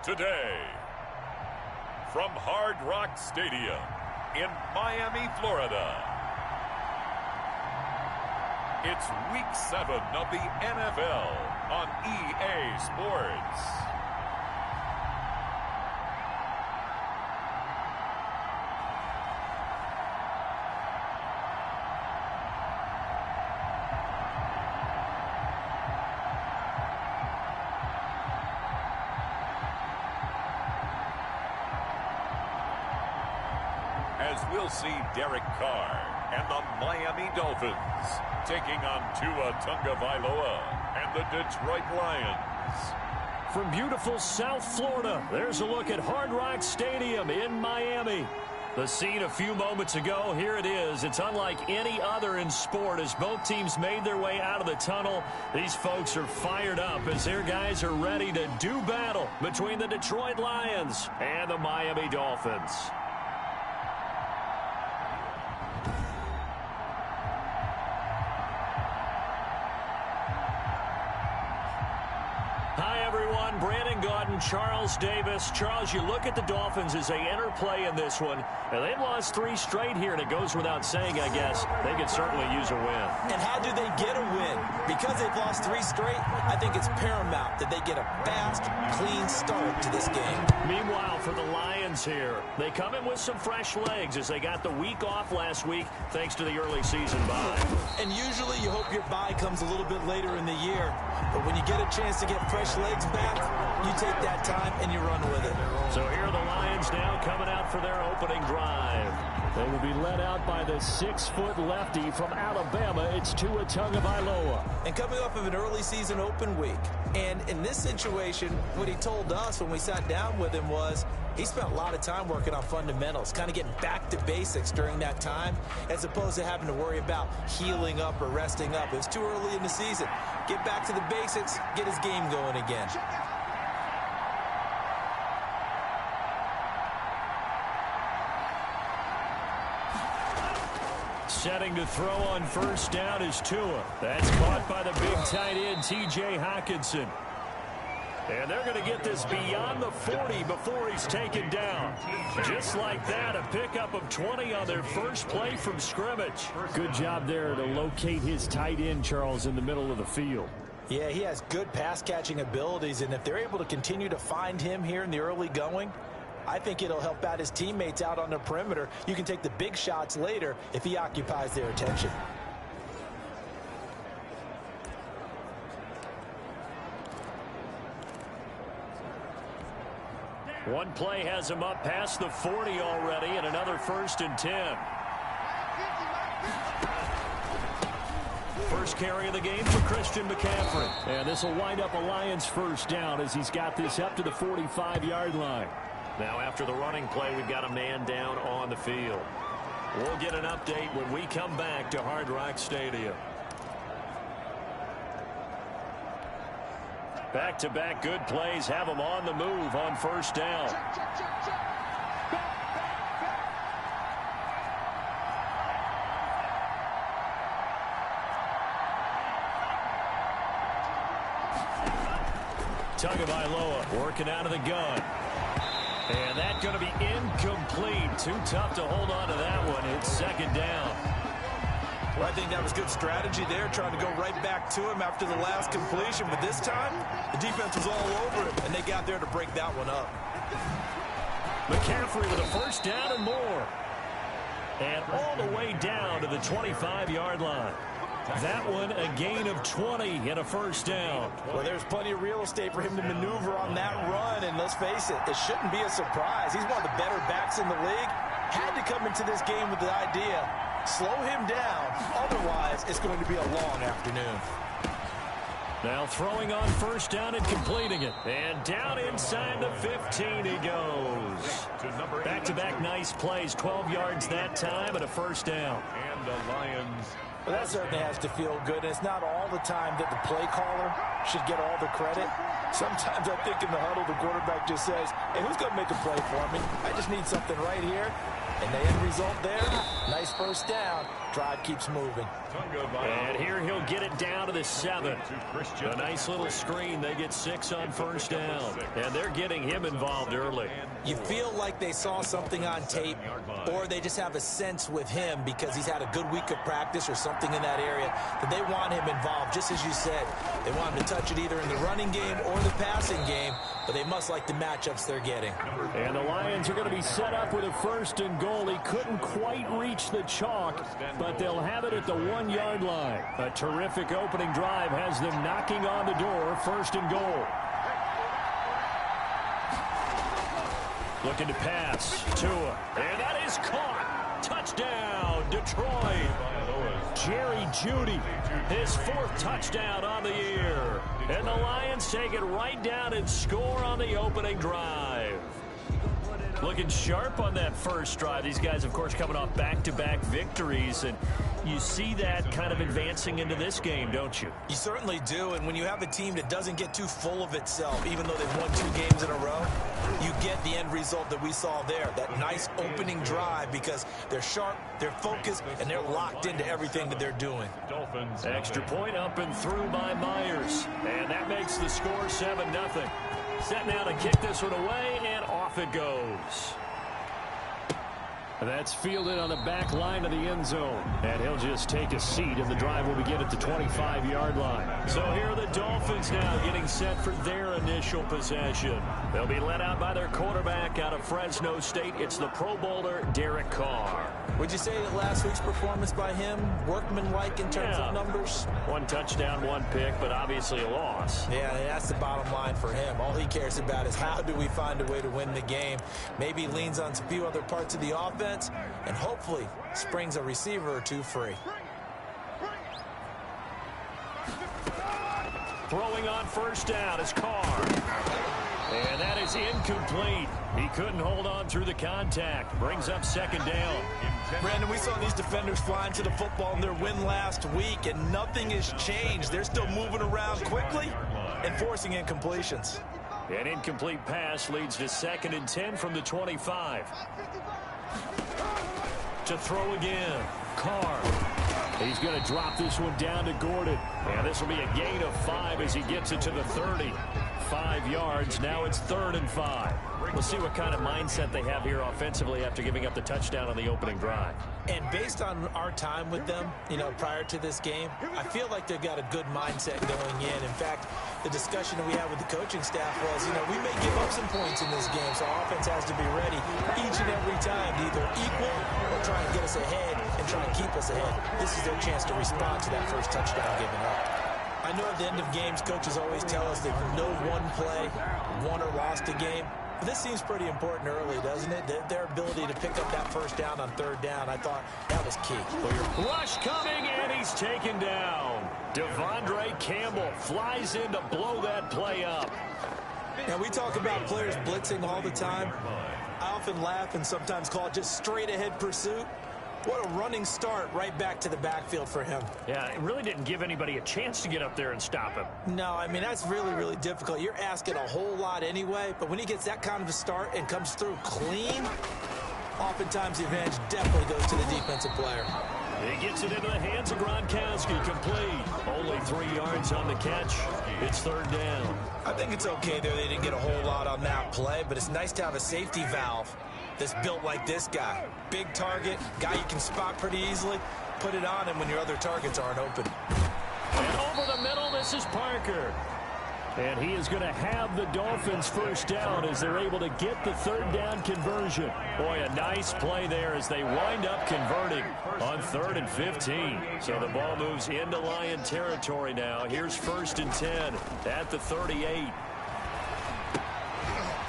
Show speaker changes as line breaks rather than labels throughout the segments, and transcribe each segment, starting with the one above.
Today, from Hard Rock Stadium in Miami, Florida, it's Week 7 of the NFL on EA Sports. As we'll see Derek Carr and the Miami Dolphins taking on Tua Tagovailoa and the Detroit Lions.
From beautiful South Florida, there's a look at Hard Rock Stadium in Miami. The scene a few moments ago, here it is. It's unlike any other in sport as both teams made their way out of the tunnel. These folks are fired up as their guys are ready to do battle between the Detroit Lions and the Miami Dolphins. Brandon Gaudin, Charles Davis. Charles, you look at the Dolphins as they interplay in this one. And they've lost 3 straight here, and it goes without saying, I guess, they could certainly use a win.
And how do they get a win? Because they've lost 3 straight, I think it's paramount that they get a fast, clean start to this game.
Meanwhile, for the Lions here, they come in with some fresh legs as they got the week off last week thanks to the early season bye.
And usually you hope your bye comes a little bit later in the year. But when you get a chance to get fresh legs back, you take that time and you run with it.
So here are the Lions now coming out for their opening drive. They will be led out by the 6-foot lefty from Alabama. It's Tua Tagovailoa.
And coming off of an early season open week. And in this situation, what he told us when we sat down with him was he spent a lot of time working on fundamentals, kind of getting back to basics during that time, as opposed to having to worry about healing up or resting up. It was too early in the season. Get back to the basics, get his game going again.
Setting to throw on first down is Tua. That's caught by the big tight end, T.J. Hockenson. And they're going to get this beyond the 40 before he's taken down. Just like that, a pickup of 20 on their first play from scrimmage. Good job there to locate his tight end, Charles, in the middle of the field.
Yeah, he has good pass-catching abilities, and if they're able to continue to find him here in the early going, I think it'll help out his teammates out on the perimeter. You can take the big shots later if he occupies their attention.
One play has him up past the 40 already, and another 1st and 10. First carry of the game for Christian McCaffrey. And this will wind up a Lions first down as he's got this up to the 45-yard line. Now after the running play, we've got a man down on the field. We'll get an update when we come back to Hard Rock Stadium. Back-to-back good plays have them on the move on first down. Tagovailoa working out of the gun. And that's going to be incomplete. Too tough to hold on to that one. It's 2nd down.
Well, I think that was good strategy there, trying to go right back to him after the last completion. But this time, the defense was all over it, and they got there to break that one up.
McCaffrey with a first down and more. And all the way down to the 25-yard line. That one, a gain of 20 and a first down.
Well, there's plenty of real estate for him to maneuver on that run, and let's face it, it shouldn't be a surprise. He's one of the better backs in the league. Had to come into this game with the idea, slow him down, otherwise it's going to be a long afternoon.
Now throwing on first down and completing it. And down inside the 15 he goes. Back-to-back nice plays, 12 yards that time and a first down.
And the Lions.
Well, that certainly has to feel good. And it's not all the time that the play caller should get all the credit. Sometimes I think in the huddle, the quarterback just says, hey, who's going to make a play for me? I just need something right here. And the end result there, nice first down. Drive keeps moving.
And here he'll get it down to the 7. A nice little screen. They get 6 on first down. And they're getting him involved early.
You feel like they saw something on tape, or they just have a sense with him because he's had a good week of practice or something in that area that they want him involved, just as you said. They want him to touch it either in the running game or the passing game, but they must like the matchups they're getting.
And the Lions are going to be set up with a 1st and goal. He couldn't quite reach the chalk, but they'll have it at the 1-yard line. A terrific opening drive has them knocking on the door. 1st and goal. Looking to pass. Tua. And that is caught. Touchdown, Detroit. Jerry Jeudy, his 4th touchdown on the year. And the Lions take it right down and score on the opening drive. Looking sharp on that first drive. These guys, of course, coming off back-to-back victories, and you see that kind of advancing into this game, don't you?
You certainly do, and when you have a team that doesn't get too full of itself, even though they've won 2 games in a row, you get the end result that we saw there, that nice opening drive, because they're sharp, they're focused, and they're locked into everything that they're doing.
Extra point up and through by Myers, and that makes the score 7-0. Set now to kick this one away, and off it goes. That's fielded on the back line of the end zone. And he'll just take a seat, and the drive will begin at the 25-yard line. So here are the Dolphins now getting set for their initial possession. They'll be led out by their quarterback out of Fresno State. It's the Pro Bowler, Derek Carr.
Would you say that last week's performance by him, workmanlike in terms of numbers?
1 touchdown, 1 pick, but obviously a loss.
Yeah, that's the bottom line for him. All he cares about is how do we find a way to win the game. Maybe he leans on a few other parts of the offense and hopefully springs a receiver or 2 free.
Throwing on first down is Carr. And that is incomplete. He couldn't hold on through the contact. Brings up 2nd down.
Brandon, we saw these defenders flying to the football in their win last week, and nothing has changed. They're still moving around quickly and forcing incompletions.
An incomplete pass leads to 2nd and 10 from the 25. To throw again. Carr. He's going to drop this one down to Gordon. And this will be a gain of 5 as he gets it to the 30. 5 yards. Now it's 3rd and 5. We'll see what kind of mindset they have here offensively after giving up the touchdown on the opening drive.
And based on our time with them, prior to this game, I feel like they've got a good mindset going in. In fact, the discussion that we had with the coaching staff was, we may give up some points in this game, so our offense has to be ready each and every time to either equal or try and get us ahead and try and keep us ahead. This is their chance to respond to that first touchdown given up. I know at the end of games, coaches always tell us that no one play won or lost a game. But this seems pretty important early, doesn't it? Their ability to pick up that first down on 3rd down, I thought that was key.
Rush coming, and he's taken down. Devondre Campbell flies in to blow that play up.
Now, we talk about players blitzing all the time. I often laugh and sometimes call it just straight-ahead pursuit. What a running start right back to the backfield for him.
Yeah, it really didn't give anybody a chance to get up there and stop him.
No, that's really, really difficult. You're asking a whole lot anyway, but when he gets that kind of a start and comes through clean, oftentimes the advantage definitely goes to the defensive player.
He gets it into the hands of Gronkowski, complete. Only 3 yards on the catch. It's 3rd down.
I think it's okay there. They didn't get a whole lot on that play, but it's nice to have a safety valve that's built like this guy. Big target, guy you can spot pretty easily. Put it on him when your other targets aren't open.
And over the middle, this is Parker. And he is going to have the Dolphins first down as they're able to get the 3rd down conversion. Boy, a nice play there as they wind up converting on 3rd and 15. So the ball moves into Lion territory now. Here's 1st and 10 at the 38.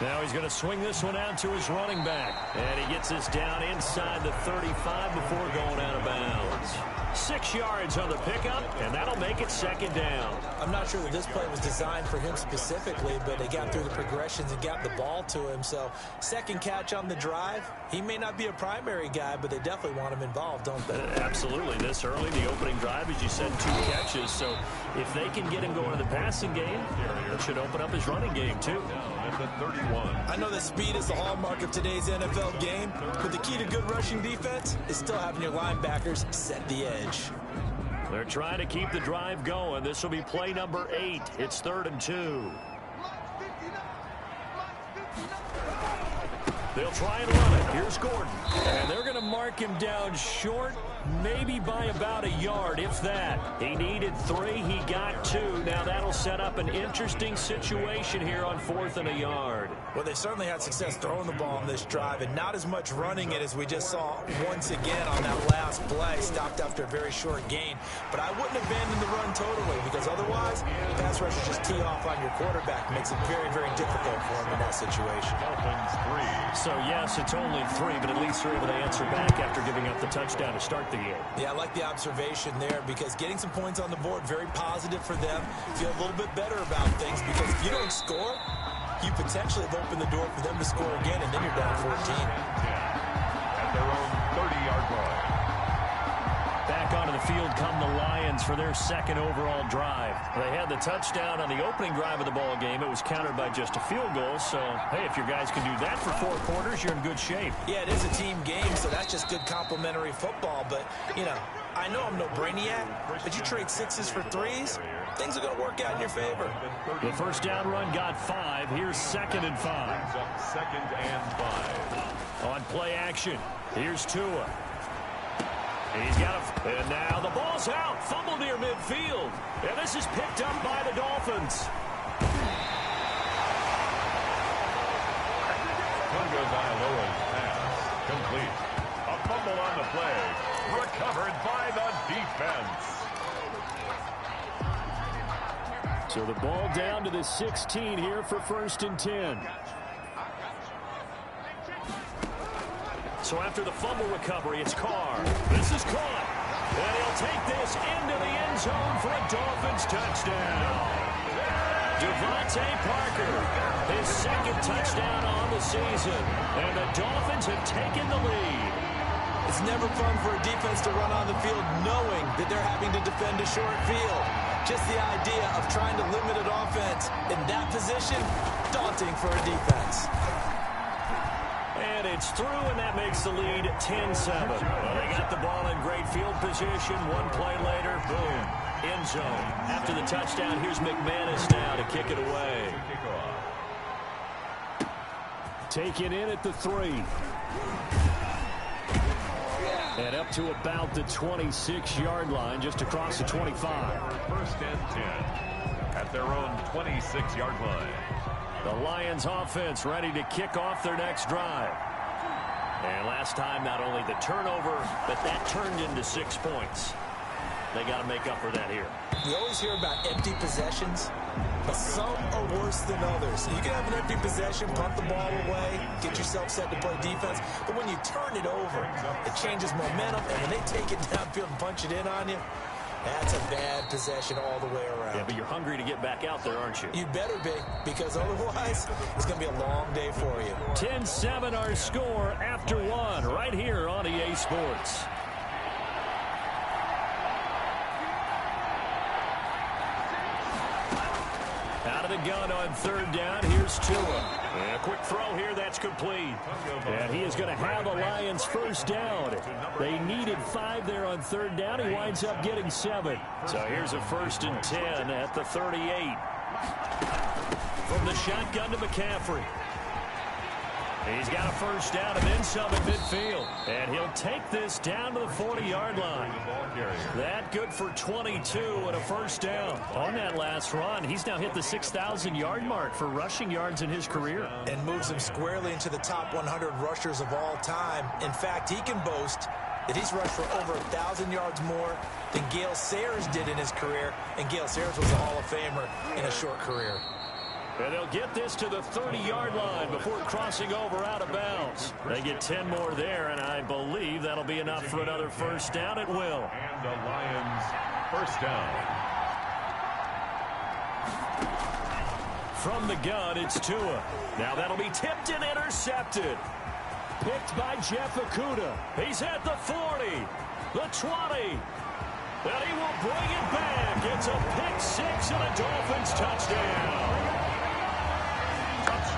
Now he's going to swing this one out to his running back. And he gets this down inside the 35 before going out of bounds. 6 yards on the pickup, and that'll make it second down.
I'm not sure that this play was designed for him specifically, but they got through the progressions and got the ball to him. So second catch on the drive. He may not be a primary guy, but they definitely want him involved, don't they?
Absolutely. This early, the opening drive, as you said, 2 catches. So if they can get him going in the passing game, it should open up his running game, too.
At the 31.
I know that speed is the hallmark of today's NFL game, but the key to good rushing defense is still having your linebackers set the edge.
They're trying to keep the drive going. This will be play number 8. It's 3rd and 2. They'll try and run it. Here's Gordon. And they're going to mark him down short, maybe by about a yard, if that. He needed 3. He got 2. Now that'll set up an interesting situation here on 4th and a yard.
Well, they certainly had success throwing the ball on this drive, and not as much running it as we just saw once again on that last play. Stopped after a very short gain. But I wouldn't abandon the run totally, because otherwise, pass rushers just tee off on your quarterback. Makes it very, very difficult for him in that situation.
Dolphins 3.
So, yes, it's only 3, but at least they're able to answer back after giving up the touchdown to start the game.
Yeah, I like the observation there, because getting some points on the board, very positive for them. Feel a little bit better about things, because if you don't score, you potentially have opened the door for them to score again, and then you're down 14.
At their own 30-yard line.
Back onto the field come the Lions for their 2nd overall drive. They had the touchdown on the opening drive of the ball game. It was countered by just a field goal. So, hey, if your guys can do that for 4 quarters, you're in good shape.
Yeah, it is a team game, so that's just good complementary football. But, you know, I know I'm no brainiac, but you trade 6s for 3s, things are going to work out in your favor.
The first down run got 5. Here's 2nd and 5.
2nd and 5.
On play action, here's Tua. He's got a... And now the ball's out. Fumble near midfield. And this is picked up by the Dolphins.
Tagovailoa's pass complete. A fumble on the play. Recovered by the defense.
So the ball down to the 16 here for 1st and 10. So after the fumble recovery, it's Carr. This is caught. And he'll take this into the end zone for a Dolphins touchdown. Devontae Parker, his 2nd touchdown on the season. And the Dolphins have taken the lead.
It's never fun for a defense to run on the field knowing that they're having to defend a short field. Just the idea of trying to limit an offense in that position, daunting for a defense.
And it's through, and that makes the lead 10-7. Well, they got the ball in great field position. 1 play later, boom, end zone. After the touchdown, here's McManus now to kick it away. Taken in at the 3. And up to about the 26-yard line, just across the 25.
1st and 10 at their own 26-yard line.
The Lions offense ready to kick off their next drive. And last time, not only the turnover, but that turned into 6 points. They got to make up for that here.
You always hear about empty possessions, but some are worse than others. You can have an empty possession, punt the ball away, get yourself set to play defense, but when you turn it over, it changes momentum, and when they take it downfield and punch it in on you, that's a bad possession all the way around.
Yeah, but you're hungry to get back out there, aren't you?
You better be, because otherwise, it's going to be a long day for you.
10-7 our score after 1, right here on EA Sports. Out of the gun on 3rd down, here's Tua. And a quick throw here, that's complete. And he is going to have the Lions 1st down. They needed 5 there on 3rd down. He winds up getting 7. So here's a 1st and 10 at the 38. From the shotgun to McCaffrey. He's got a 1st down and then some at midfield. And he'll take this down to the 40-yard line. That good for 22 and a 1st down. On that last run, he's now hit the 6,000-yard mark for rushing yards in his career.
And moves him squarely into the top 100 rushers of all time. In fact, he can boast that he's rushed for over 1,000 yards more than Gale Sayers did in his career. And Gale Sayers was a Hall of Famer in a short career.
And they'll get this to the 30-yard line before crossing over out of bounds. They get 10 more there, and I believe that'll be enough for another first down. It will.
And the Lions first down.
From the gun, it's Tua. Now that'll be tipped and intercepted. Picked by Jeff Okudah. He's at the 40, the 20. And he will bring it back. It's a pick six and a Dolphins touchdown.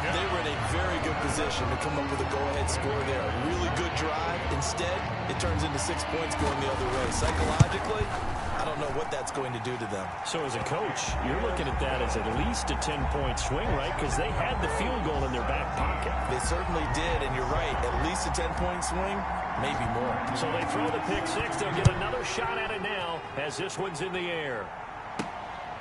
They were in a very good position to come up with a go-ahead score there. A really good drive. Instead, it turns into 6 points going the other way. Psychologically, I don't know what that's going to do to them.
So as a coach, you're looking at that as at least a 10-point swing, right? Because they had the field goal in their back pocket.
They certainly did, and you're right. At least a 10-point swing, maybe more.
So they throw the pick six. They'll get another shot at it now as this one's in the air.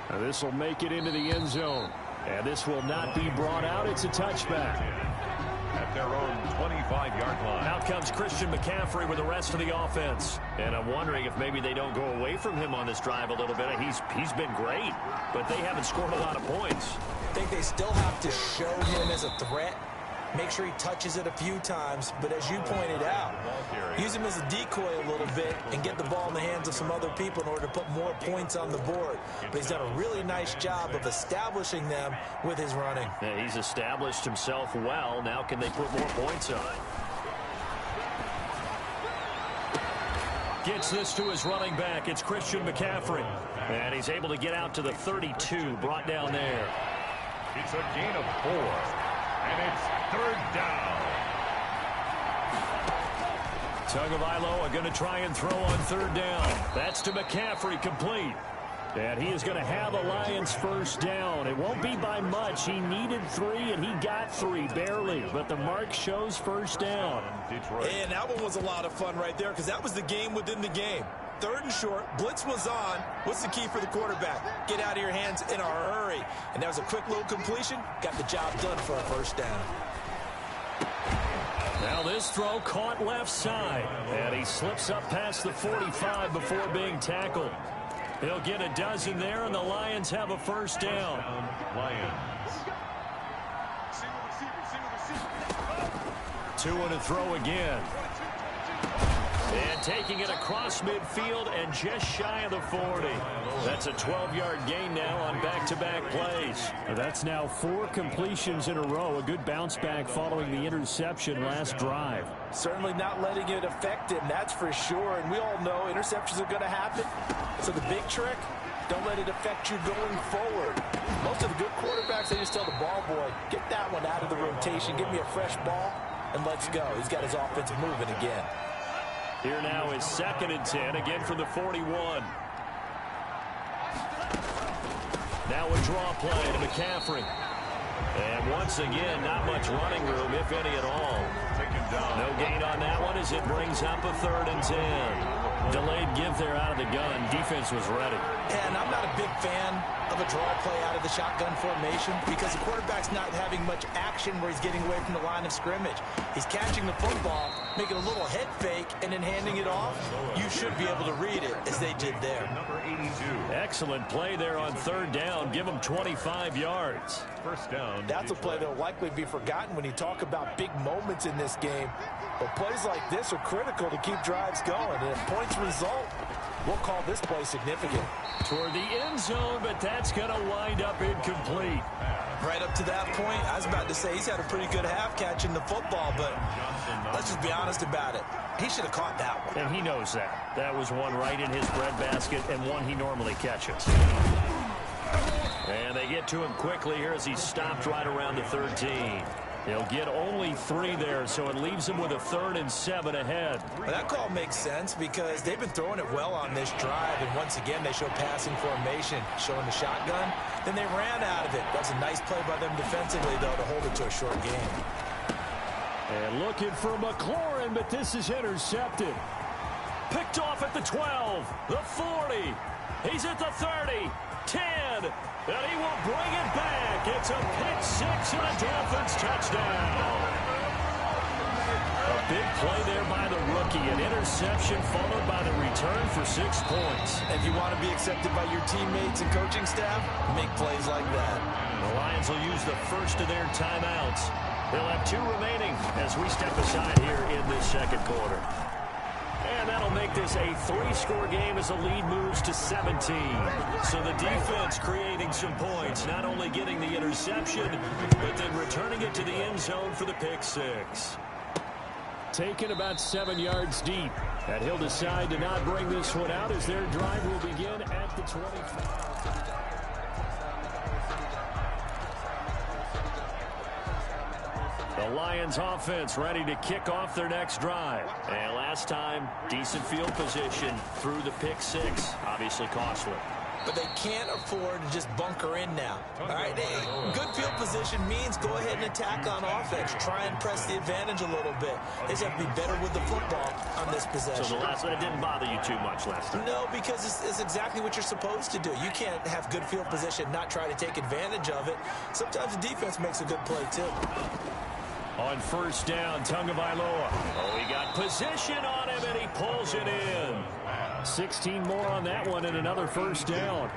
Now this will make it into the end zone. And this will not be brought out. It's a touchback.
At their own 25-yard line.
Out comes Christian McCaffrey with the rest of the offense. And I'm wondering if maybe they don't go away from him on this drive a little bit. He's been great, but they haven't scored a lot of points.
I think they still have to show him as a threat. Make sure he touches it a few times. But as you pointed out, use him as a decoy a little bit and get the ball in the hands of some other people in order to put more points on the board. But he's done a really nice job of establishing them with his running.
Yeah, he's established himself well. Now can they put more points on? Gets this to his running back. It's Christian McCaffrey. And he's able to get out to the 32, brought down there.
It's a gain of 4. And it's third down.
Tagovailoa going to try and throw on third down. That's to McCaffrey, complete. And he is going to have the Lions first down. It won't be by much. He needed 3, and he got 3, barely. But the mark shows first down.
And that one was a lot of fun right there because that was the game within the game. Third and short, blitz was on. What's the key for the quarterback? Get out of your hands in a hurry. And that was a quick little completion. Got the job done for a first down.
Now this throw caught left side. And he slips up past the 45 before being tackled. He'll get a dozen there, and the Lions have a first down.
Lions.
2 and a throw again. And taking it across midfield and just shy of the 40. That's a 12-yard gain now on back-to-back plays. That's now 4 completions in a row. A good bounce back following the interception last drive.
Certainly not letting it affect him, that's for sure. And we all know interceptions are going to happen. So the big trick, don't let it affect you going forward. Most of the good quarterbacks, they just tell the ball boy, get that one out of the rotation, give me a fresh ball, and let's go. He's got his offense moving again.
Here now is 2nd and 10, again from the 41. Now a draw play to McCaffrey. And once again, not much running room, if any at all. No gain on that one as it brings up a 3rd and 10. Delayed give there out of the gun. Defense was ready.
And I'm not a big fan of a draw play out of the shotgun formation because the quarterback's not having much action where he's getting away from the line of scrimmage. He's catching the football, making a little head fake, and then handing it off. You should be able to read it as they did there.
Number 82.
Excellent play there on 3rd down. Give him 25 yards.
First down.
That's a play that will likely be forgotten when you talk about big moments in this game. But plays like this are critical to keep drives going. And if points result, we'll call this play significant.
Toward the end zone, but that's going to wind up incomplete.
Right up to that point, I was about to say he's had a pretty good half catching the football, but let's just be honest about it. He should have caught that one.
And he knows that. That was one right in his breadbasket and one he normally catches. And they get to him quickly here as he's stopped right around the 13. They'll get only 3 there, so it leaves them with a 3rd and 7 ahead.
Well, that call makes sense because they've been throwing it well on this drive, and once again they show passing formation, showing the shotgun. Then they ran out of it. That's a nice play by them defensively, though, to hold it to a short game.
And looking for McLaurin, but this is intercepted. Picked off at the 12, the 40. He's at the 30, 10. And he will bring it back. It's a pick 6 and a Dolphins touchdown.
A
Big play there by the rookie. An interception followed by the return for 6 points.
If you want to be accepted by your teammates and coaching staff, make plays like that.
The Lions will use the first of their timeouts. They'll have 2 remaining as we step aside here in this second quarter. And that'll make this a 3-score game as the lead moves to 17. So the defense creating some points, not only getting the interception, but then returning it to the end zone for the pick 6. Taken about 7 yards deep. And he'll decide to not bring this one out as their drive will begin at the 25. The Lions offense ready to kick off their next drive. And last time, decent field position through the pick 6. Obviously costly.
But they can't afford to just bunker in now. All right, good field position means go ahead and attack on offense. Try and press the advantage a little bit. They just have to be better with the football on this possession.
So the last one, it didn't bother you too much last time?
No, because it's exactly what you're supposed to do. You can't have good field position, not try to take advantage of it. Sometimes the defense makes a good play, too.
On first down, Tagovailoa. Oh, he got position on him, and he pulls it in. 16 more on that one, and another first down.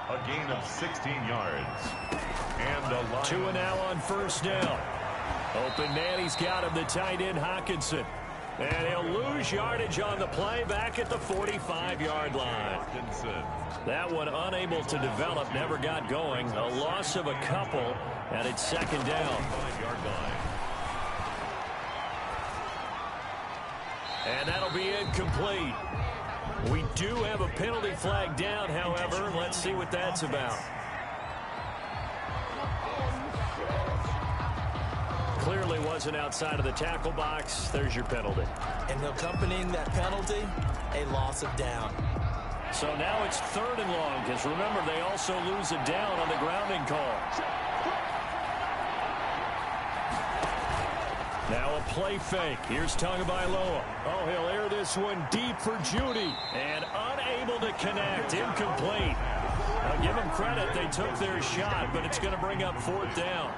A gain of 16 yards. And a line.
2 and now on first down. Open man, he's got him, the tight end, Hockenson. And he'll lose yardage on the play back at the 45-yard line. That one unable to develop, never got going. A loss of a couple, and it's second down.
5-yard line.
And that'll be incomplete. We do have a penalty flag down, however. Let's see what that's about. Clearly wasn't outside of the tackle box. There's your penalty.
And accompanying that penalty, a loss of down.
So now it's 3rd and long, because remember, they also lose a down on the grounding call. Now a play fake. Here's Tagovailoa. Oh, he'll air this one deep for Judy. And unable to connect. Incomplete. I'll give them credit. They took their shot, but it's going to bring up 4th down.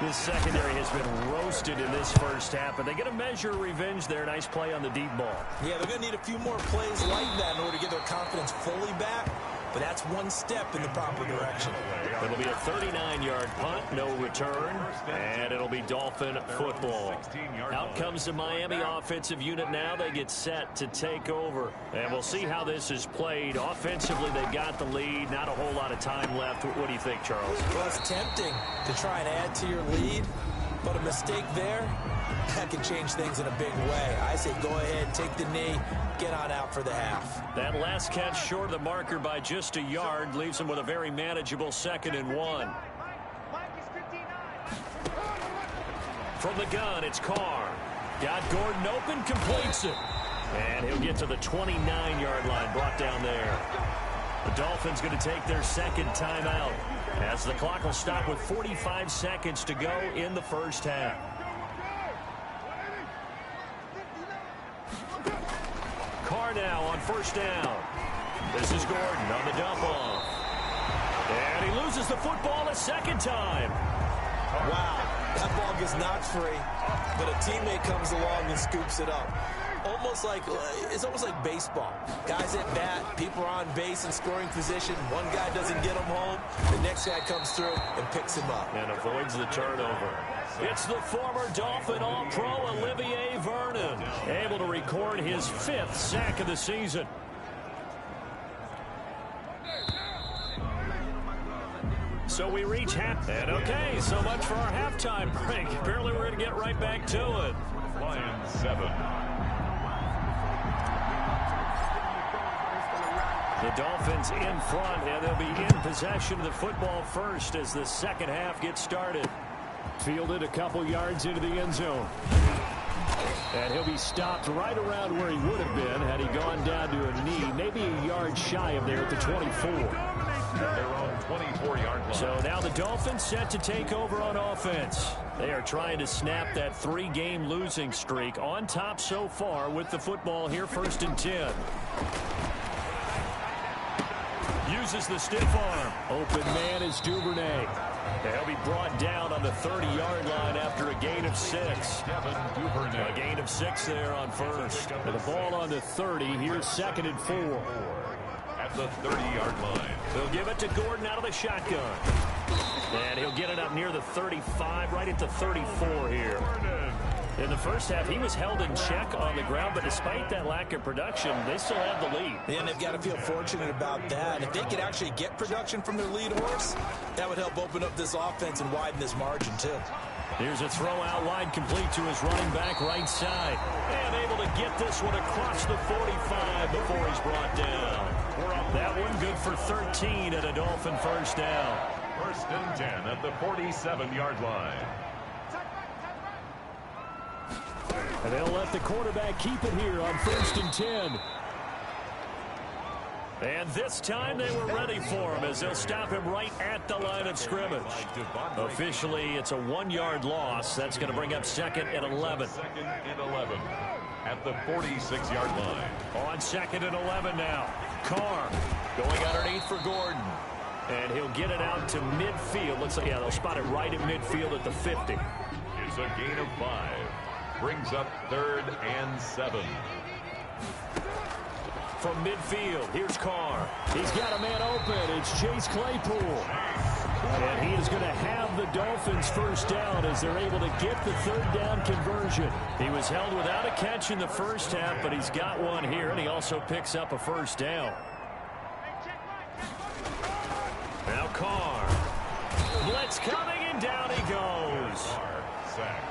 This secondary has been roasted in this first half, but they get a measure of revenge there. Nice play on the deep ball.
Yeah, they're going to need a few more plays like that in order to get their confidence fully back. But that's one step in the proper direction.
It'll be a 39-yard punt, no return, and it'll be Dolphin football. Out comes the Miami offensive unit now. They get set to take over. And we'll see how this is played. Offensively, they've got the lead. Not a whole lot of time left. What do you think, Charles?
Well, it's tempting to try and add to your lead, but a mistake there, that can change things in a big way. I say go ahead, take the knee, get on out for the half.
That last catch short of the marker by just a yard leaves them with a very manageable 2nd and 1. From the gun, it's Carr. Got Gordon open, completes it. And he'll get to the 29-yard line, brought down there. The Dolphins going to take their 2nd timeout as the clock will stop with 45 seconds to go in the first half. Carr now on first down. This is Gordon on the dump off. And he loses the football a 2nd time.
Wow, that ball gets knocked free, but a teammate comes along and scoops it up. It's almost like baseball. Guys at bat, people are on base in scoring position. One guy doesn't get him home. The next guy comes through and picks him up.
And avoids the turnover. It's the former Dolphin All-Pro Olivier Vernon, able to record his 5th sack of the season. So we reach half. And okay, so much for our halftime break. Apparently we're going to get right back to it.
Lions 7.
The Dolphins in front, and they'll be in possession of the football first as the second half gets started. Fielded a couple yards into the end zone. And he'll be stopped right around where he would have been had he gone down to a knee, maybe a yard shy of there at the 24.
Their own 24-yard line.
So now the Dolphins set to take over on offense. They are trying to snap that 3-game losing streak, on top so far with the football here, 1st and 10. Uses the stiff arm. Open man is Duvernay. He'll be brought down on the 30-yard line after a gain of 6. A gain of 6 there on first. With the ball on the 30, here's 2nd and 4.
At the 30-yard line.
They'll give it to Gordon out of the shotgun. And he'll get it up near the 35, right at the 34 here. In the first half, he was held in check on the ground, but despite that lack of production, they still have the lead.
And they've got to feel fortunate about that. If they could actually get production from their lead horse, that would help open up this offense and widen this margin, too.
Here's a throw out wide, complete to his running back right side. And able to get this one across the 45 before he's brought down. That one good for 13 at a Dolphin first down.
1st and 10 at the 47-yard line.
And they'll let the quarterback keep it here on 1st and 10. And this time they were ready for him as they'll stop him right at the line of scrimmage. Officially, it's a 1-yard loss. That's going to bring up 2nd and 11.
2nd and 11 at the 46-yard line.
On 2nd and 11 now. Carr going underneath for Gordon. And he'll get it out to midfield. Looks like, yeah, they'll spot it right at midfield at the 50.
It's a gain of 5. Brings up 3rd and 7.
From midfield, here's Carr. He's got a man open. It's Chase Claypool. And he is going to have the Dolphins first down as they're able to get the 3rd down conversion. He was held without a catch in the first half, but he's got one here, and he also picks up a first down. Now Carr. Blitz coming, and down he goes.
Sack.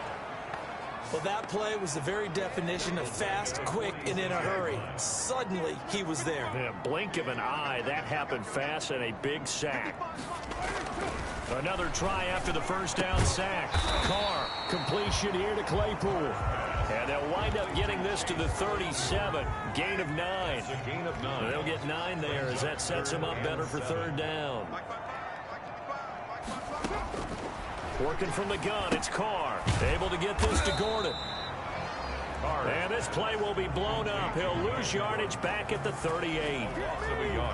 Well, that play was the very definition of fast, quick, and in a hurry. Suddenly, he was there.
In a blink of an eye, that happened fast, and a big sack. Another try after the first down sack. Carr, completion here to Claypool. And they'll wind up getting this to the 37. Gain of 9.
It's a gain of 9.
They'll get 9 there as that sets them up better for 3rd down. Working from the gun, it's Carr. Able to get this to Gordon. And this play will be blown up. He'll lose yardage back at the 38.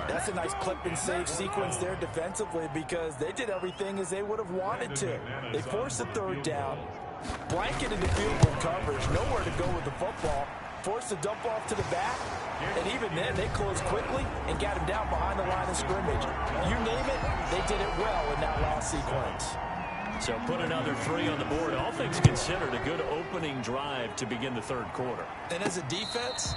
That's a nice clip and save sequence there defensively because they did everything as they would have wanted to. They forced the 3rd down, blanketed the field goal coverage, nowhere to go with the football, forced the dump off to the back, and even then they closed quickly and got him down behind the line of scrimmage. You name it, they did it well in that last sequence.
So put another 3 on the board. All things considered, a good opening drive to begin the 3rd quarter.
And as a defense,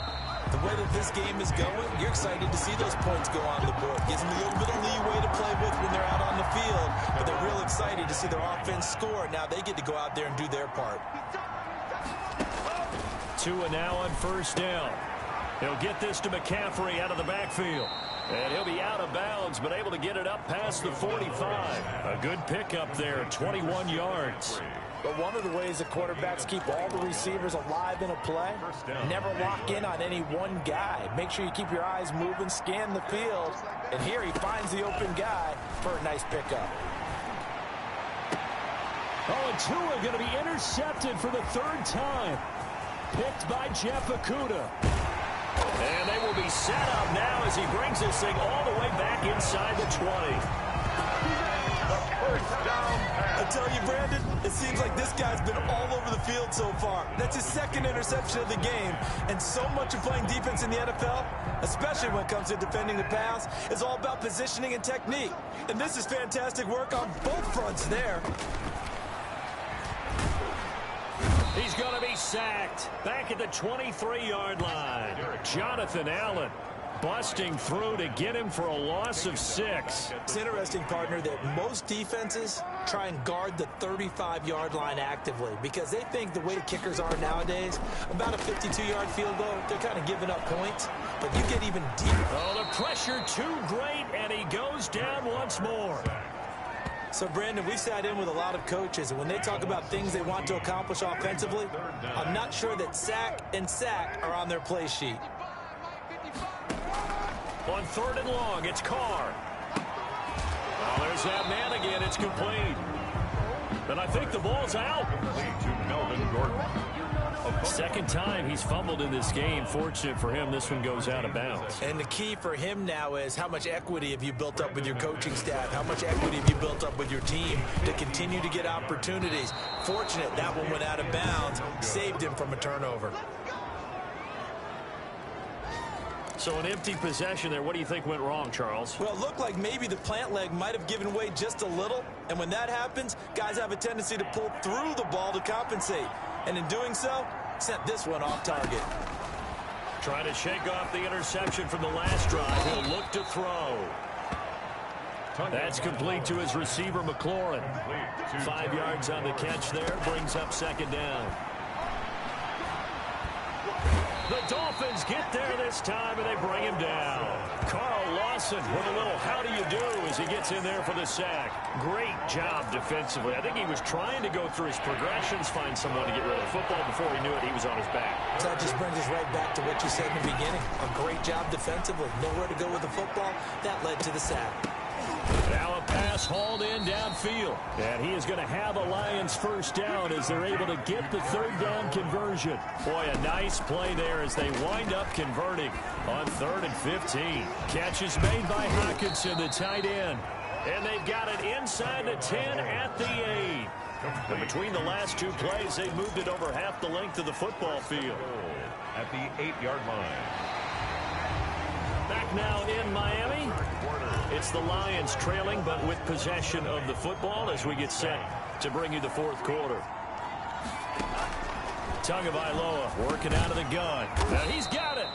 the way that this game is going, you're excited to see those points go on the board. Gives them a little bit of leeway to play with when they're out on the field, but they're real excited to see their offense score. Now they get to go out there and do their part.
Tua now on first down. He'll get this to McCaffrey out of the backfield. And he'll be out of bounds, but able to get it up past the 45. A good pickup there, 21 yards.
But one of the ways the quarterbacks keep all the receivers alive in a play, never lock in on any one guy. Make sure you keep your eyes moving, scan the field. And here he finds the open guy for a nice pickup.
Oh, and Tua going to be intercepted for the 3rd time. Picked by Jeff Okudah. And they will be set up now as he brings this thing all the way back inside the 20.
First down.
I tell you, Brandon, it seems like this guy's been all over the field so far. That's his 2nd interception of the game. And so much of playing defense in the NFL, especially when it comes to defending the pass, is all about positioning and technique. And this is fantastic work on both fronts there.
He's going to be sacked back at the 23-yard line. Jonathan Allen busting through to get him for a loss of 6.
It's interesting, partner, that most defenses try and guard the 35-yard line actively because they think the way the kickers are nowadays, about a 52-yard field goal, they're kind of giving up points. But you get even deeper.
Oh, the pressure too great, and he goes down once more.
So, Brandon, we've sat in with a lot of coaches, and when they talk about things they want to accomplish offensively, I'm not sure that sack and sack are on their play sheet.
On 3rd and long, it's Carr. Oh, there's that man again. It's complete. And I think the ball's out.
To Melvin Gordon.
Second time he's fumbled in this game. Fortunate for him, this one goes out of bounds.
And the key for him now is how much equity have you built up with your coaching staff? How much equity have you built up with your team to continue to get opportunities? Fortunate that one went out of bounds, saved him from a turnover.
So an empty possession there. What do you think went wrong, Charles?
Well, it looked like maybe the plant leg might have given way just a little. And when that happens, guys have a tendency to pull through the ball to compensate. And in doing so, sent this one off target.
Trying to shake off the interception from the last drive. He'll look to throw. That's complete to his receiver, McLaurin. 5 yards on the catch there. Brings up second down. The Dolphins get there this time, and they bring him down. Carl Lawson with a little how do you do as he gets in there for the sack. Great job defensively. I think he was trying to go through his progressions, find someone to get rid of the football. Before he knew it, he was on his back.
So that just brings us right back to what you said in the beginning. A great job defensively. Nowhere to go with the football. That led to the sack.
Now a pass hauled in downfield. And he is going to have a Lions first down as they're able to get the third down conversion. Boy, a nice play there as they wind up converting on 3rd and 15. Catch is made by Hockenson, the tight end. And they've got it inside the 10 at the 8. And between the last two plays, they moved it over half the length of the football field.
At the 8-yard line.
Back now in Miami. It's the Lions trailing, but with possession of the football as we get set to bring you the fourth quarter. Tagovailoa working out of the gun. Now he's got it.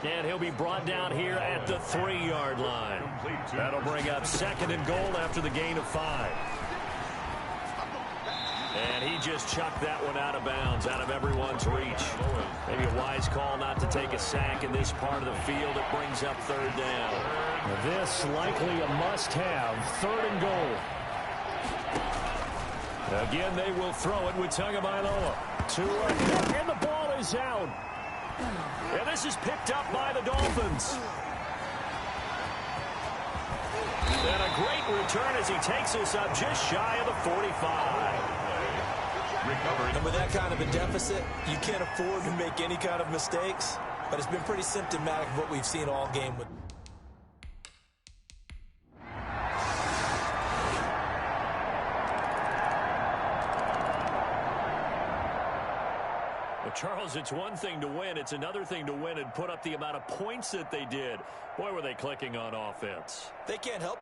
And he'll be brought down here at the 3-yard line. That'll bring up 2nd and goal after the gain of 5. And he just chucked that one out of bounds, out of everyone's reach. Maybe a wise call not to take a sack in this part of the field. It brings up 3rd down. This likely a must-have, 3rd and goal. Again, they will throw it with Tagovailoa. And the ball is out. And this is picked up by the Dolphins. And a great return as he takes us up just shy of the 45.
And with that kind of a deficit, you can't afford to make any kind of mistakes. But it's been pretty symptomatic of what we've seen all game with.
Well, Charles, it's one thing to win. It's another thing to win and put up the amount of points that they did. Boy, were they clicking on offense.
They can't help